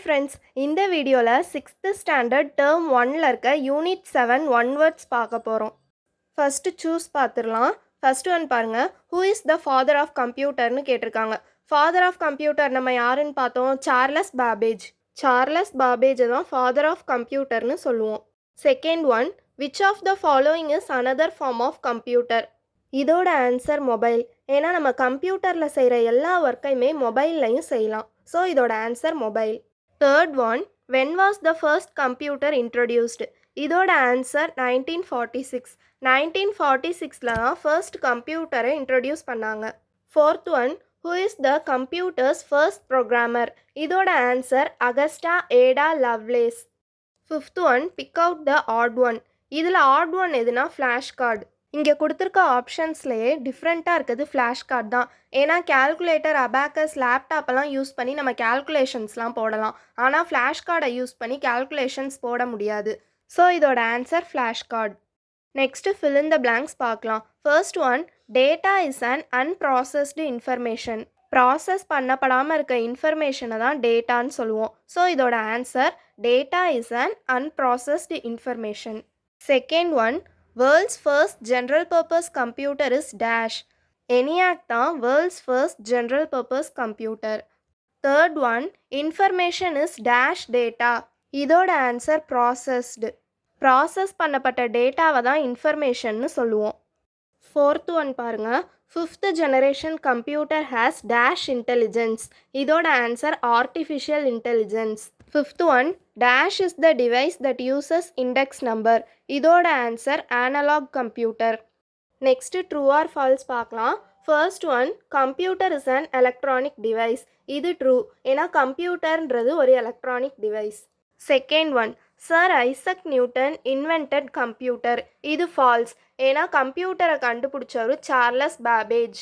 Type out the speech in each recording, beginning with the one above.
Friends, இந்த வீடியோவில் 6th standard term 1ல் இருக்க யூனிட் 7 ஒன் வேர்ட்ஸ் பார்க்க போகிறோம். ஃபஸ்ட்டு சூஸ் பார்த்துடலாம். ஃபஸ்ட்டு ஒன் பாருங்கள், who is the father of கம்ப்யூட்டர்னு கேட்டிருக்காங்க. ஃபாதர் ஆஃப் கம்ப்யூட்டர் நம்ம யாருன்னு பார்த்தோம், சார்லஸ் பாபேஜ். சார்லஸ் பாபேஜை தான் ஃபாதர் ஆஃப் கம்ப்யூட்டர்னு சொல்லுவோம். Second one, which of the following is another form of computer. இதோட ஆன்சர் மொபைல். ஏன்னா நம்ம கம்ப்யூட்டரில் செய்கிற எல்லா ஒர்க்கையுமே மொபைல்லையும் செய்யலாம். ஸோ இதோட answer mobile. Third one, when was the first computer introduced. இதோட ஆன்சர் 1946. 1946ல் தான் ஃபர்ஸ்ட் கம்ப்யூட்டரை இன்ட்ரடியூஸ் பண்ணாங்க. Fourth one, who is the computers first programmer. இதோட answer Augusta Ada Lovelace. Fifth one, pick out the odd one. இதில் odd one எதுனா flash card. இங்கே கொடுத்துருக்க ஆப்ஷன்ஸ்லேயே டிஃப்ரெண்ட்டாக இருக்குது ஃப்ளாஷ் கார்டு தான். ஏன்னா கேல்குலேட்டர், அபாக்கஸ், லேப்டாப்பெல்லாம் யூஸ் பண்ணி நம்ம கேல்குலேஷன்ஸ்லாம் போடலாம். ஆனால் ஃப்ளாஷ் கார்டை யூஸ் பண்ணி கேல்குலேஷன்ஸ் போட முடியாது. ஸோ இதோட answer flash card. Next fill in the blanks பார்க்கலாம். First one, data is an unprocessed information. Process பண்ணப்படாமல் இருக்க இன்ஃபர்மேஷனை தான் டேட்டான்னு சொல்லுவோம். ஸோ இதோட answer data is an unprocessed information. Second one, world's first general purpose computer is dash. ENIAC தான் world's first general purpose computer. Third one, information is dash data. இதோட answer processed. Process பண்ணப்பட்ட டேட்டாவை தான் இன்ஃபர்மேஷன்னு சொல்லுவோம். Fourth one பாருங்கள், fifth generation computer has dash intelligence. இதோட answer artificial intelligence. Fifth one, dash is the device that uses index number. இதோட answer analogue computer. Next true or false பார்க்கலாம். First one, computer is an electronic device. இது true. ஏன்னா கம்ப்யூட்டர்ன்றது ஒரு electronic device. Second one, sir Isaac Newton invented computer. இது false. ஏன்னா கம்ப்யூட்டரை கண்டுபிடிச்சவர் Charles Babbage.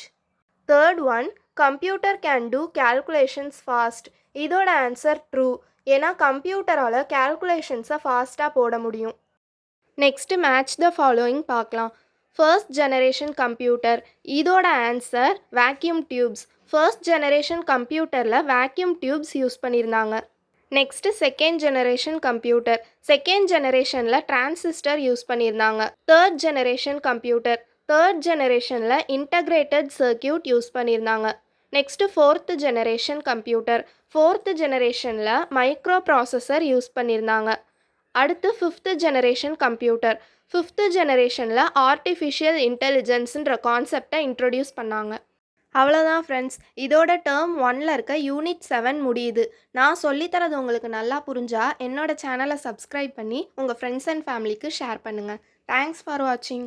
Third one, computer can do calculations fast. இதோட ஆன்சர் ட்ரூ. ஏன்னா கம்ப்யூட்டரால் கேல்குலேஷன்ஸை ஃபாஸ்ட்டாக போட முடியும். நெக்ஸ்ட்டு மேட்ச் த ஃபாலோயிங் பார்க்கலாம். First generation computer. இதோட answer vacuum tubes. First generation கம்ப்யூட்டரில் வேக்யூம் டியூப்ஸ் யூஸ் பண்ணியிருந்தாங்க. Next second generation computer. Second ஜெனரேஷனில் டிரான்சிஸ்டர் யூஸ் பண்ணியிருந்தாங்க. Third generation computer. தேர்ட் ஜெனரேஷனில் இன்டகிரேட்டட் சர்க்கியூட் யூஸ் பண்ணியிருந்தாங்க. Next fourth generation computer. Fourth ஜெனரேஷனில் microprocessor use பண்ணியிருந்தாங்க. அடுத்து ஃபிஃப்த்து ஜெனரேஷன் கம்ப்யூட்டர். ஃபிஃப்த்து ஜெனரேஷனில் ஆர்டிஃபிஷியல் இன்டெலிஜென்ஸுன்ற கான்செப்டை இன்ட்ரடியூஸ் பண்ணாங்க. அவ்வளோதான் ஃப்ரெண்ட்ஸ், இதோட டேர்ம் 1ல் இருக்க யூனிட் 7 முடியுது. நான் சொல்லித்தரது உங்களுக்கு நல்லா புரிஞ்சால் என்னோட சேனலை சப்ஸ்கிரைப் பண்ணி உங்கள் ஃப்ரெண்ட்ஸ் அண்ட் ஃபேமிலிக்கு ஷேர் பண்ணுங்கள். தேங்க்ஸ் ஃபார் வாட்சிங்.